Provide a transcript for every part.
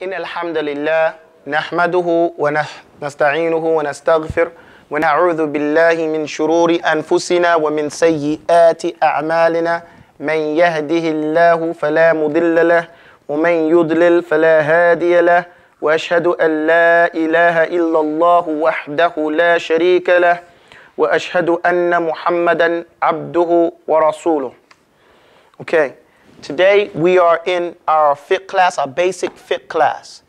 إن الحمد لله نحمده ونستعينه ونستغفر ونعوذ بالله من شرور أنفسنا ومن سيئات أعمالنا من يهده الله فلا مضل له ومن يضلل فلا هادي له وأشهد أن لا إله إلا الله وحده لا شريك له وأشهد أن محمدا عبده ورسوله. Okay, today we are in our FIQH class, our basic FIQH class.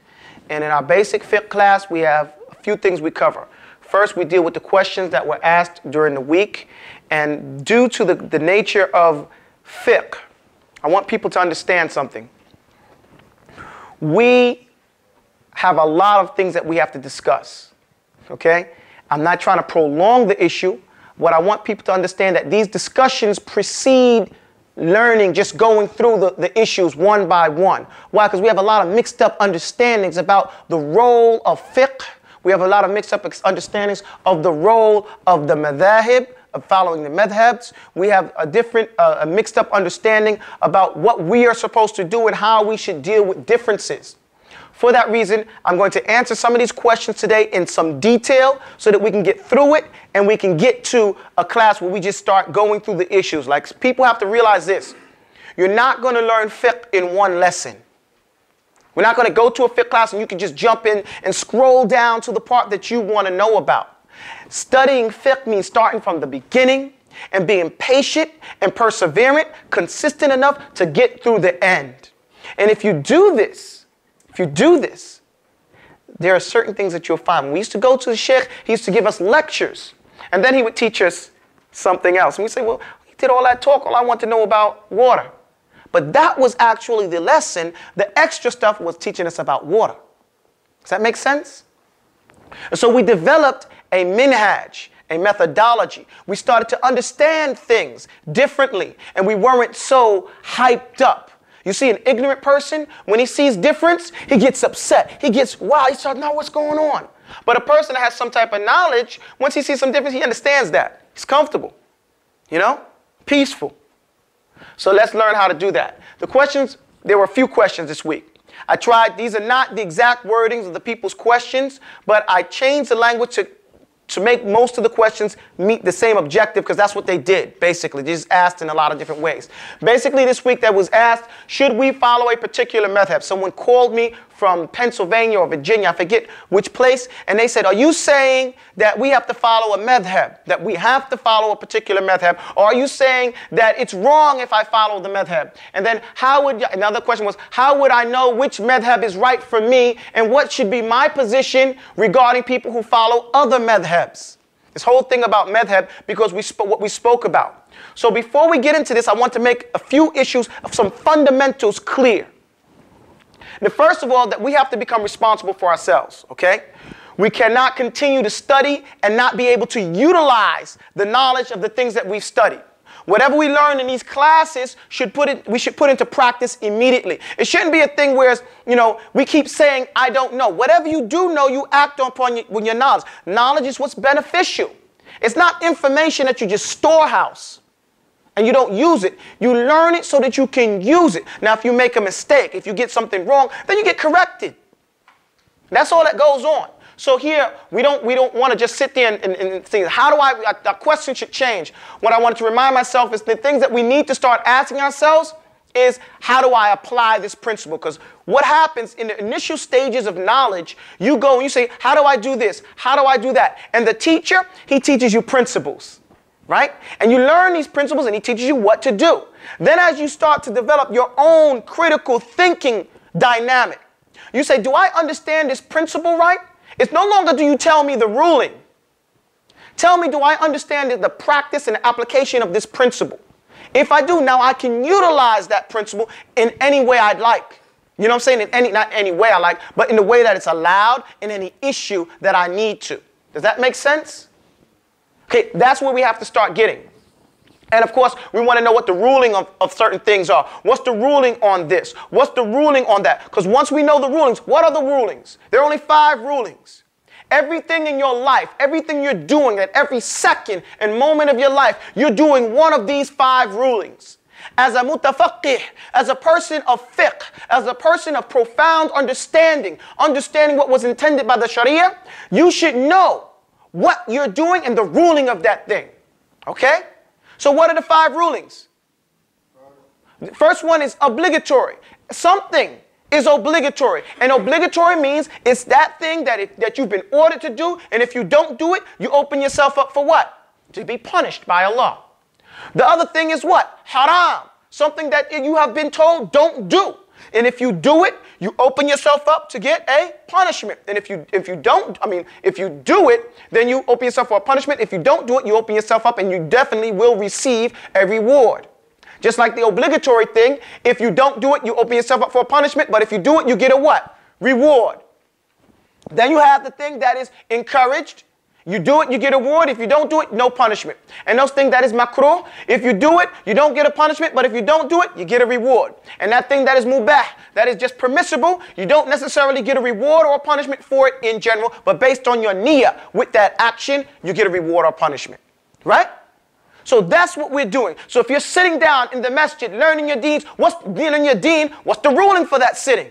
And in our basic FIQH class, we have a few things we cover. First, we deal with the questions that were asked during the week. And due to the nature of fiqh, I want people to understand something. We have a lot of things that we have to discuss, okay? I'm not trying to prolong the issue, but I want people to understand that these discussions precede learning, just going through the issues one by one. Why? Because we have a lot of mixed up understandings about the role of fiqh. We have a lot of mixed up understandings of the role of the madhahib, of following the madhabs. We have a different, a mixed up understanding about what we are supposed to do and how we should deal with differences. For that reason, I'm going to answer some of these questions today in some detail so that we can get through it and we can get to a class where we just start going through the issues. Like, people have to realize this. You're not going to learn fiqh in one lesson. We're not going to go to a fiqh class and you can just jump in and scroll down to the part that you want to know about. Studying fiqh means starting from the beginning and being patient and perseverant, consistent enough to get through the end. And if you do this, there are certain things that you'll find. When we used to go to the sheikh, he used to give us lectures. And then he would teach us something else. And we say, well, he did all that talk. All I want to know about water. But that was actually the lesson. The extra stuff was teaching us about water. Does that make sense? And so we developed a minhaj, a methodology. We started to understand things differently. And we weren't so hyped up. You see, an ignorant person, when he sees difference, he gets upset. He gets, wow, he starts to know what's going on. But a person that has some type of knowledge, once he sees some difference, he understands that. He's comfortable, you know, peaceful. So let's learn how to do that. The questions, there were a few questions this week. I tried, these are not the exact wordings of the people's questions, but I changed the language to make most of the questions meet the same objective, because that's what they did, basically. They just asked in a lot of different ways. Basically, this week that was asked, should we follow a particular madhab? Someone called me from Pennsylvania or Virginia, I forget which place, and they said, are you saying that we have to follow a madhab, that we have to follow a particular madhab, or are you saying that it's wrong if I follow the madhab? And then another question was, how would I know which madhab is right for me, and what should be my position regarding people who follow other madhabs? This whole thing about madhab, because what we spoke about. So before we get into this, I want to make a few issues of some fundamentals clear. Now, first of all, that we have to become responsible for ourselves, okay? We cannot continue to study and not be able to utilize the knowledge of the things that we've studied. Whatever we learn in these classes, we should put into practice immediately. It shouldn't be a thing where, you know, we keep saying, I don't know. Whatever you do know, you act upon with your knowledge. Knowledge is what's beneficial. It's not information that you just storehouse and you don't use it. You learn it so that you can use it. Now, if you make a mistake, if you get something wrong, then you get corrected. That's all that goes on. So here, we don't want to just sit there and think, how do our question should change. What I wanted to remind myself is the things that we need to start asking ourselves is, how do I apply this principle? Because what happens in the initial stages of knowledge, you go and you say, how do I do this? How do I do that? And the teacher, he teaches you principles. Right? And you learn these principles and he teaches you what to do. Then as you start to develop your own critical thinking dynamic, you say, do I understand this principle right? It's no longer do you tell me the ruling. Tell me, do I understand the practice and the application of this principle? If I do, now I can utilize that principle in any way I'd like. You know what I'm saying? Not any way I like, but in the way that it's allowed in any issue that I need to. Does that make sense? Okay, that's where we have to start getting. And of course, we want to know what the ruling of certain things are. What's the ruling on this? What's the ruling on that? Because once we know the rulings, what are the rulings? There are only 5 rulings. Everything in your life, everything you're doing at every second and moment of your life, you're doing one of these 5 rulings. as a mutafaqih, as a person of fiqh, as a person of profound understanding what was intended by the Sharia, you should know what you're doing and the ruling of that thing. Okay? So what are the 5 rulings? The first one is obligatory. Something is obligatory. And obligatory means it's that thing that you've been ordered to do, and if you don't do it, you open yourself up for what? To be punished by Allah. The other thing is what? Haram. Something that you have been told don't do. And if you do it, you open yourself up to get a punishment. And if you do it, then you open yourself for a punishment. If you don't do it, you open yourself up and you definitely will receive a reward. Just like the obligatory thing, if you don't do it, you open yourself up for a punishment. But if you do it, you get a what? Reward. Then you have the thing that is encouraged. You do it, you get a reward. If you don't do it, no punishment. And those things that is makruh, if you do it, you don't get a punishment. But if you don't do it, you get a reward. And that thing that is mubah, that is just permissible, you don't necessarily get a reward or a punishment for it in general. But based on your niyyah with that action, you get a reward or punishment. Right? So that's what we're doing. So if you're sitting down in the masjid, learning your deeds, what's the ruling for that sitting?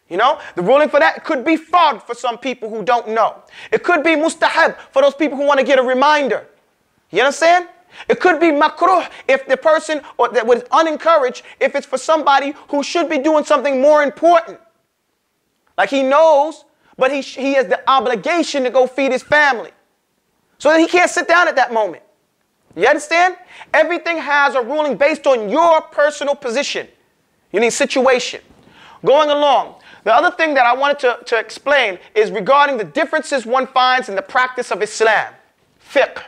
You know, the ruling for that could be fard for some people who don't know. It could be mustahab for those people who want to get a reminder. You understand? It could be makruh if the person or that was unencouraged, if it's for somebody who should be doing something more important. Like he knows, but he has the obligation to go feed his family. So that he can't sit down at that moment. You understand? Everything has a ruling based on your personal position. You need situation. Going along. The other thing that I wanted to explain is regarding the differences one finds in the practice of Islam. Fiqh.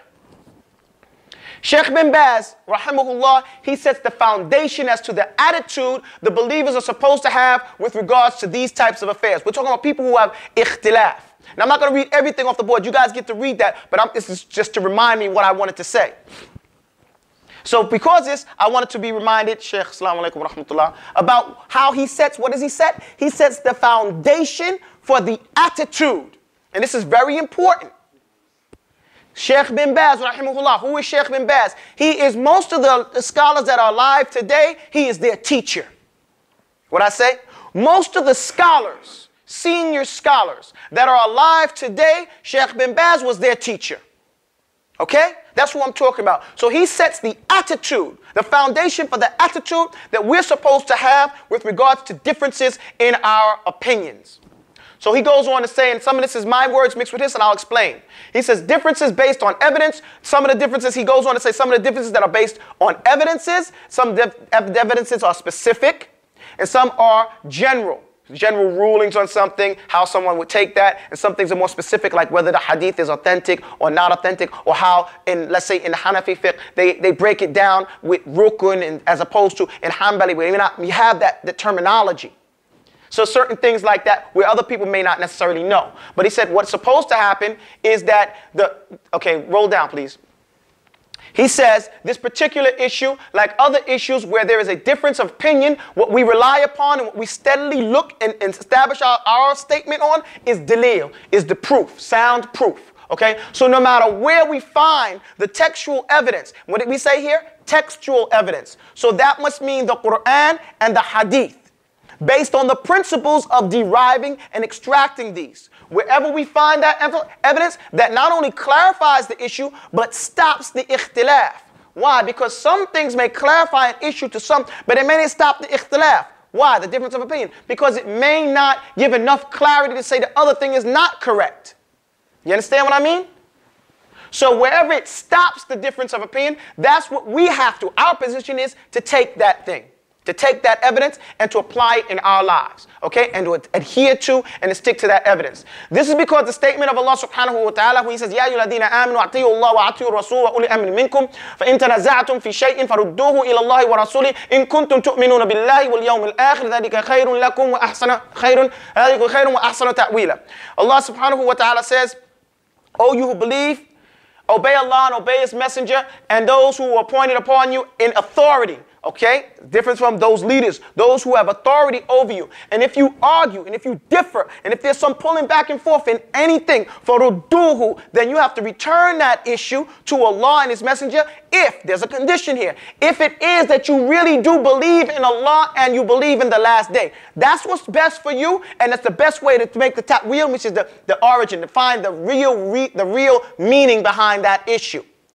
Sheikh bin Baz, rahimahullah, he sets the foundation as to the attitude the believers are supposed to have with regards to these types of affairs. We're talking about people who have ikhtilaf. Now, I'm not going to read everything off the board. You guys get to read that, but this is just to remind me what I wanted to say. So because this, I wanted to be reminded, Shaykh, assalamu alaikum wa rahmatullah, about how he sets, what does he set? He sets the foundation for the attitude. And this is very important. Sheikh bin Baz, rahimahullah. Who is Sheikh bin Baz? He is most of the scholars that are alive today, he is their teacher. What I say? Most of the scholars, senior scholars that are alive today, Sheikh bin Baz was their teacher. Okay? That's what I'm talking about. So he sets the attitude, the foundation for the attitude that we're supposed to have with regards to differences in our opinions. So he goes on to say, and some of this is my words mixed with his, and I'll explain. He says differences based on evidence. Some of the differences, he goes on to say some of the differences that are based on evidences. Some evidences are specific, and some are general. General rulings on something, how someone would take that, and some things are more specific, like whether the hadith is authentic or not authentic, or how, let's say in the Hanafi fiqh, they break it down with rukun, and as opposed to in Hanbali, where we have the terminology. So certain things like that, where other people may not necessarily know. But he said what's supposed to happen is that okay, roll down please. He says this particular issue, like other issues where there is a difference of opinion, what we rely upon and what we steadily look and establish our statement on is dalil, is the proof, sound proof. Okay? So no matter where we find the textual evidence, what did we say here? Textual evidence. So that must mean the Quran and the hadith, based on the principles of deriving and extracting these. Wherever we find that evidence, that not only clarifies the issue, but stops the ikhtilaf. Why? Because some things may clarify an issue to some, but it may not stop the ikhtilaf. Why? The difference of opinion. Because it may not give enough clarity to say the other thing is not correct. You understand what I mean? So wherever it stops the difference of opinion, that's what we have to. Our position is to take that thing, to take that evidence and to apply it in our lives, okay? And to adhere to and to stick to that evidence. This is because the statement of Allah subhanahu wa ta'ala, when he says, يَا أَيُّهَا الَّذِينَ آمَنُوا أَطِيعُوا اللَّهَ وَأَطِيعُوا الرَّسُولَ وَأُولِي الْأَمْرِ مِنكُمْ فَإِن تَنَازَعْتُمْ فِي شَيْءٍ فَرُدُّوهُ إِلَى اللَّهِ وَرَسُولِهِ إِن كُنتُمْ تُؤْمِنُونَ بِاللَّهِ وَالْيَوْمِ الْآخِرِ ذَلِكَ خَيْرٌ لَكُمْ وَأَحْسَنُ تَأْوِيلًا. Allah subhanahu wa ta'ala says, O you who believe, obey Allah and obey His messenger and those who are appointed upon you in authority. Okay? Different from those leaders, those who have authority over you. And if you argue, and if you differ, and if there's some pulling back and forth in anything, فَرُدُّوهُ, then you have to return that issue to Allah and His Messenger if there's a condition here. If it is that you really do believe in Allah and you believe in the last day. That's what's best for you, and that's the best way to make the ta'wil, which is the origin, to find the real meaning behind that issue.